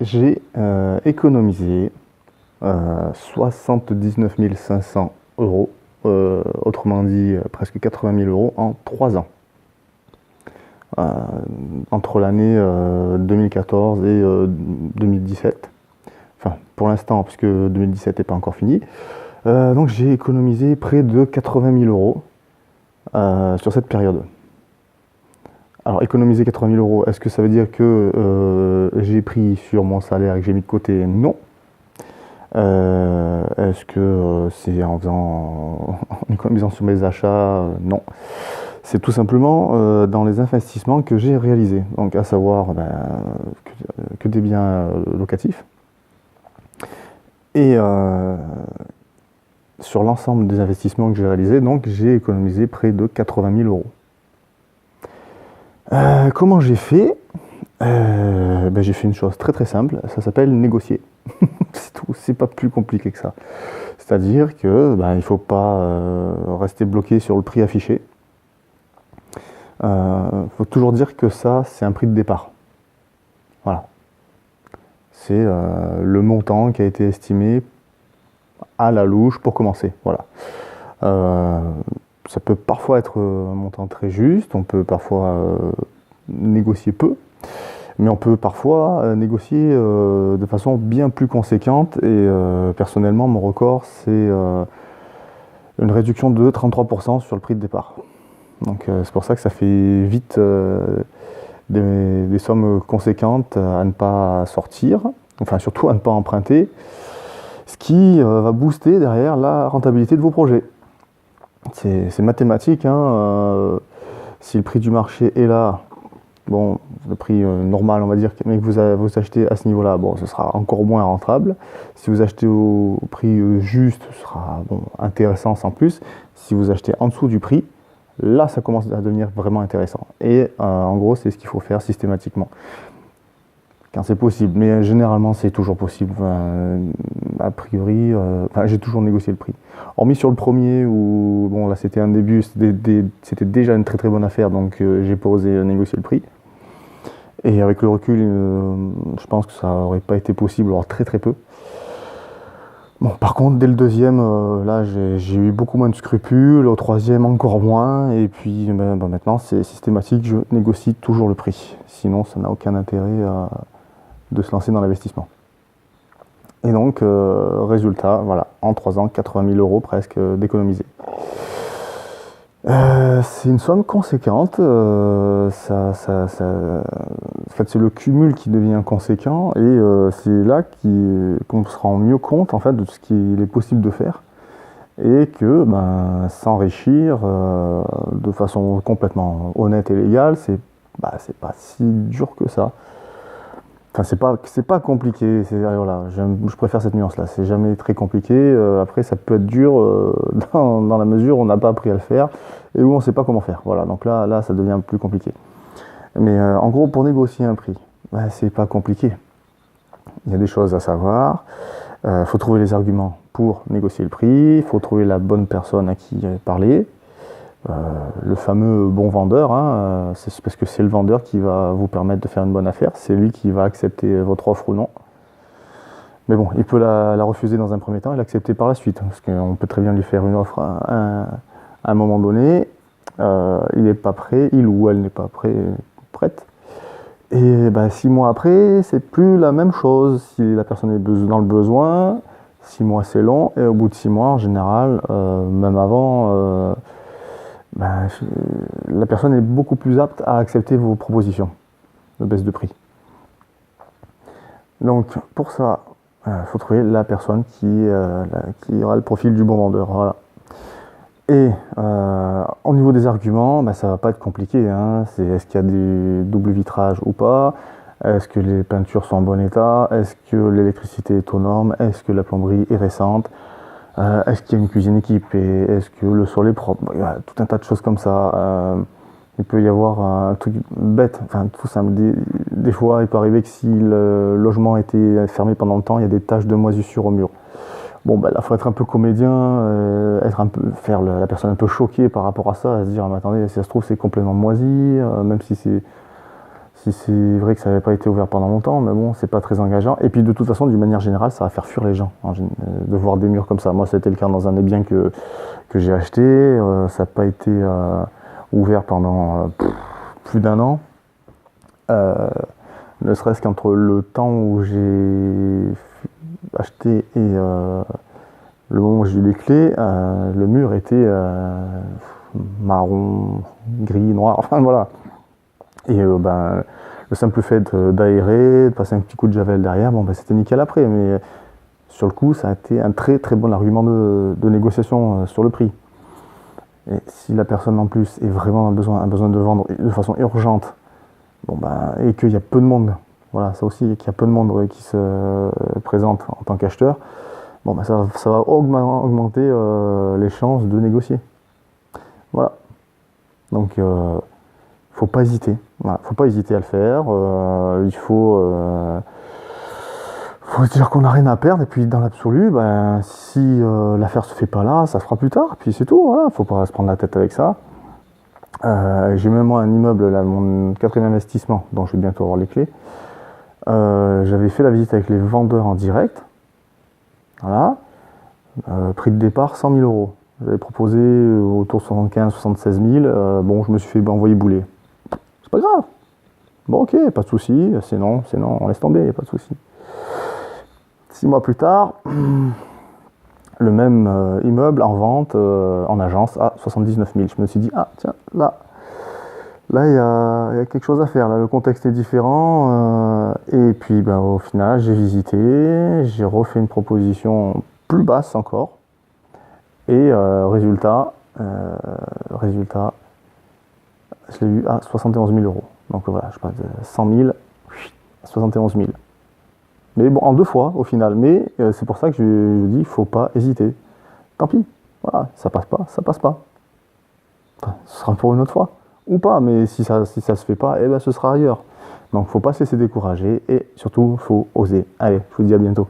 J'ai économisé 79 500 euros, autrement dit presque 80 000 euros en 3 ans. Euh, Entre l'année 2014 et 2017. Enfin, pour l'instant, puisque 2017 n'est pas encore fini. Donc j'ai économisé près de 80 000 euros sur cette période. Alors économiser 80 000 euros, est-ce que ça veut dire que j'ai pris sur mon salaire et que j'ai mis de côté? Non. Est-ce que c'est en économisant sur mes achats? Non. C'est tout simplement dans les investissements que j'ai réalisés. Donc à savoir que des biens locatifs. Et sur l'ensemble des investissements que j'ai réalisés, donc j'ai économisé près de 80 000 euros. Comment j'ai fait? J'ai fait une chose très très simple, ça s'appelle négocier. C'est tout, c'est pas plus compliqué que ça. C'est-à-dire que il ne faut pas rester bloqué sur le prix affiché. Faut toujours dire que ça, c'est un prix de départ. Voilà. C'est le montant qui a été estimé à la louche pour commencer. Voilà. Ça peut parfois être un montant très juste, on peut parfois négocier peu, mais on peut parfois négocier de façon bien plus conséquente. Et personnellement, mon record, c'est une réduction de 33% sur le prix de départ. Donc c'est pour ça que ça fait vite des sommes conséquentes à ne pas sortir, enfin surtout à ne pas emprunter, ce qui va booster derrière la rentabilité de vos projets. C'est mathématique, hein, si le prix du marché est là, bon, le prix normal on va dire, mais que vous achetez à ce niveau-là, bon, ce sera encore moins rentable. Si vous achetez au prix juste, ce sera bon, intéressant sans plus. Si vous achetez en dessous du prix, là ça commence à devenir vraiment intéressant. Et en gros c'est ce qu'il faut faire systématiquement. Quand c'est possible, mais généralement c'est toujours possible. A priori, j'ai toujours négocié le prix. Hormis sur le premier où, bon là c'était un début, c'était déjà une très très bonne affaire, donc j'ai pas osé négocier le prix. Et avec le recul, je pense que ça aurait pas été possible, alors très très peu. Bon, par contre, dès le deuxième, là j'ai eu beaucoup moins de scrupules, au troisième encore moins, et puis maintenant c'est systématique, je négocie toujours le prix. Sinon ça n'a aucun intérêt de se lancer dans l'investissement. Et donc, résultat, voilà, en 3 ans, 80 000 euros presque d'économisés. C'est une somme conséquente. En fait, c'est le cumul qui devient conséquent, et c'est là qu'on se rend mieux compte en fait de ce qu'il est possible de faire, et que s'enrichir de façon complètement honnête et légale, c'est pas si dur que ça. Enfin, c'est pas compliqué. Voilà, je préfère cette nuance-là. C'est jamais très compliqué. Après, ça peut être dur dans la mesure où on n'a pas appris à le faire et où on ne sait pas comment faire. Voilà, donc là, ça devient plus compliqué. Mais en gros, pour négocier un prix, c'est pas compliqué. Il y a des choses à savoir. Faut trouver les arguments pour négocier le prix. Il faut trouver la bonne personne à qui parler. Le fameux bon vendeur, hein, c'est parce que c'est le vendeur qui va vous permettre de faire une bonne affaire, c'est lui qui va accepter votre offre ou non. Mais bon, il peut la refuser dans un premier temps et l'accepter par la suite, parce qu'on peut très bien lui faire une offre à un moment donné, il n'est pas prêt, il ou elle n'est pas prête. Et 6 mois après, c'est plus la même chose. Si la personne est dans le besoin, 6 mois c'est long, et au bout de 6 mois, en général, même avant, la personne est beaucoup plus apte à accepter vos propositions de baisse de prix. Donc pour ça, il faut trouver la personne qui aura le profil du bon vendeur. Voilà. Et au niveau des arguments, ça va pas être compliqué, hein. Est-ce qu'il y a des doubles vitrages ou pas? Est-ce que les peintures sont en bon état? Est-ce que l'électricité est aux normes? Est-ce que la plomberie est récente? Est-ce qu'il y a une cuisine équipée? Est-ce que le sol est propre? Il y a tout un tas de choses comme ça. Il peut y avoir un truc bête, enfin tout simple. Des fois, il peut arriver que si le logement était fermé pendant le temps, il y a des taches de moisissure au mur. Bon, là, il faut être un peu comédien, faire la personne un peu choquée par rapport à ça, à se dire, mais attendez, si ça se trouve, c'est complètement moisi, même si si c'est vrai que ça n'avait pas été ouvert pendant longtemps, mais bon, c'est pas très engageant. Et puis de toute façon, d'une manière générale, ça va faire fuir les gens, de voir des murs comme ça. Moi, c'était le cas dans un des biens que j'ai acheté. Ça n'a pas été ouvert pendant plus d'1 an. Ne serait-ce qu'entre le temps où j'ai acheté et le moment où j'ai eu les clés, le mur était marron, gris, noir, enfin voilà. Et le simple fait d'aérer, de passer un petit coup de javel derrière, bon, c'était nickel après. Mais sur le coup, ça a été un très très bon argument de négociation sur le prix. Et si la personne en plus est vraiment a besoin de vendre de façon urgente, et qu'il y a peu de monde, voilà, ça aussi, qu'il y a peu de monde qui se présente en tant qu'acheteur, ça va augmenter les chances de négocier. Voilà. Donc, faut pas hésiter. Voilà, faut pas hésiter à le faire. Il faut se dire qu'on n'a rien à perdre. Et puis, dans l'absolu, si l'affaire se fait pas là, ça se fera plus tard. Et puis, c'est tout. Voilà, faut pas se prendre la tête avec ça. J'ai même moi un immeuble, là, mon 4e investissement, dont je vais bientôt avoir les clés. J'avais fait la visite avec les vendeurs en direct. Voilà. Prix de départ 100 000 euros. J'avais proposé autour de 75-76 000. Bon, je me suis fait envoyer bouler. C'est pas grave. Bon, ok, pas de souci. C'est non, on laisse tomber, pas de souci. 6 mois plus tard, le même immeuble en vente, en agence, à 79 000. Je me suis dit, ah tiens, là il y a quelque chose à faire. Là, le contexte est différent. Et puis, au final, j'ai visité, j'ai refait une proposition plus basse encore. Et résultat, je l'ai eu à 71 000 euros. Donc voilà, je passe de 100 000 à 71 000. Mais bon, en 2 fois au final. Mais c'est pour ça que je dis, il ne faut pas hésiter. Tant pis, voilà, ça passe pas, ça passe pas. Enfin, ce sera pour une autre fois. Ou pas, mais si ça se fait pas, ce sera ailleurs. Donc il ne faut pas se laisser décourager et surtout, il faut oser. Allez, je vous dis à bientôt.